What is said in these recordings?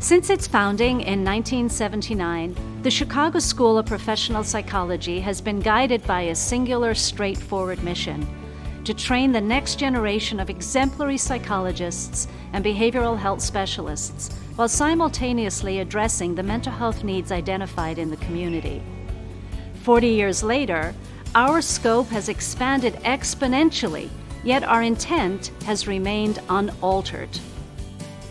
Since its founding in 1979, the Chicago School of Professional Psychology has been guided by a singular, straightforward mission: to train the next generation of exemplary psychologists and behavioral health specialists, while simultaneously addressing the mental health needs identified in the community. 40 years later, our scope has expanded exponentially, yet our intent has remained unaltered.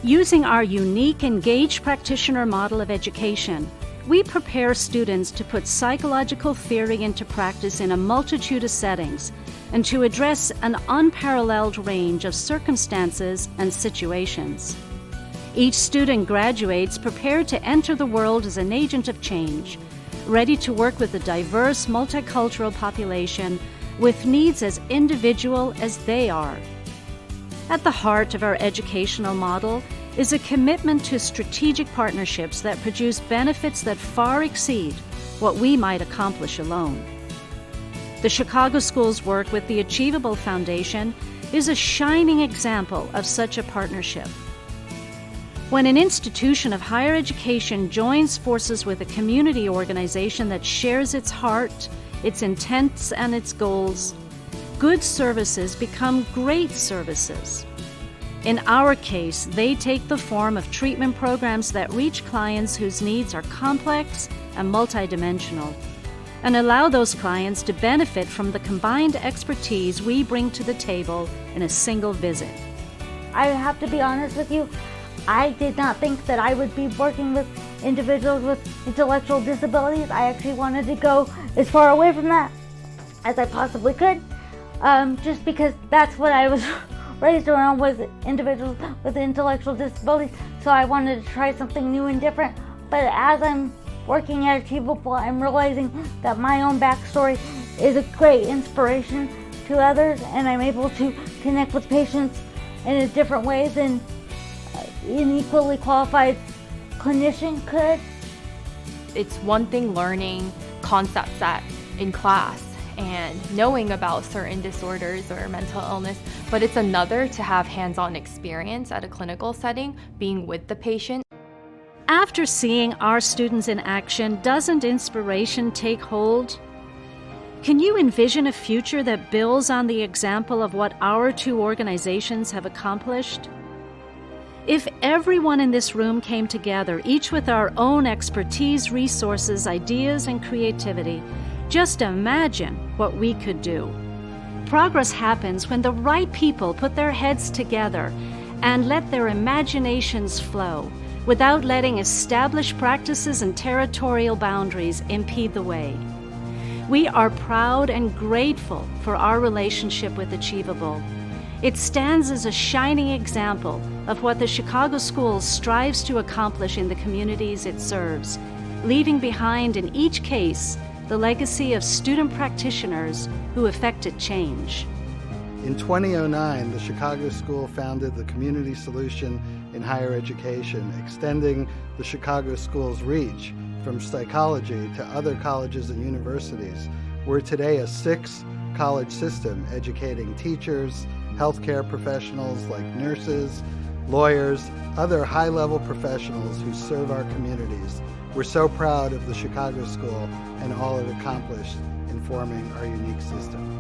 Using our unique engaged practitioner model of education, we prepare students to put psychological theory into practice in a multitude of settings and to address an unparalleled range of circumstances and situations. Each student graduates prepared to enter the world as an agent of change, ready to work with a diverse, multicultural population with needs as individual as they are. At the heart of our educational model is a commitment to strategic partnerships that produce benefits that far exceed what we might accomplish alone. The Chicago School's work with the Achievable Foundation is a shining example of such a partnership. When an institution of higher education joins forces with a community organization that shares its heart, its intents, and its goals, good services become great services. In our case, they take the form of treatment programs that reach clients whose needs are complex and multidimensional, and allow those clients to benefit from the combined expertise we bring to the table in a single visit. I have to be honest with you, I did not think that I would be working with individuals with intellectual disabilities. I actually wanted to go as far away from that as I possibly could, just because that's what I was raised around, was individuals with intellectual disabilities. So I wanted to try something new and different. But as I'm working at Achievable, I'm realizing that my own backstory is a great inspiration to others, and I'm able to connect with patients in a different way than an equally qualified clinician could. It's one thing learning concepts in class and knowing about certain disorders or mental illness, but it's another to have hands-on experience at a clinical setting, being with the patient. After seeing our students in action, doesn't inspiration take hold? Can you envision a future that builds on the example of what our two organizations have accomplished? If everyone in this room came together, each with our own expertise, resources, ideas, and creativity, just imagine what we could do. Progress happens when the right people put their heads together and let their imaginations flow, without letting established practices and territorial boundaries impede the way. We are proud and grateful for our relationship with Achievable. It stands as a shining example of what the Chicago School strives to accomplish in the communities it serves, leaving behind in each case the legacy of student practitioners who effected change. In 2009, the Chicago School founded the Community Solution in Higher Education, extending the Chicago School's reach from psychology to other colleges and universities. We're today a 6-college system educating teachers, healthcare professionals like nurses, lawyers, other high-level professionals who serve our communities. We're so proud of the Chicago School and all it accomplished in forming our unique system.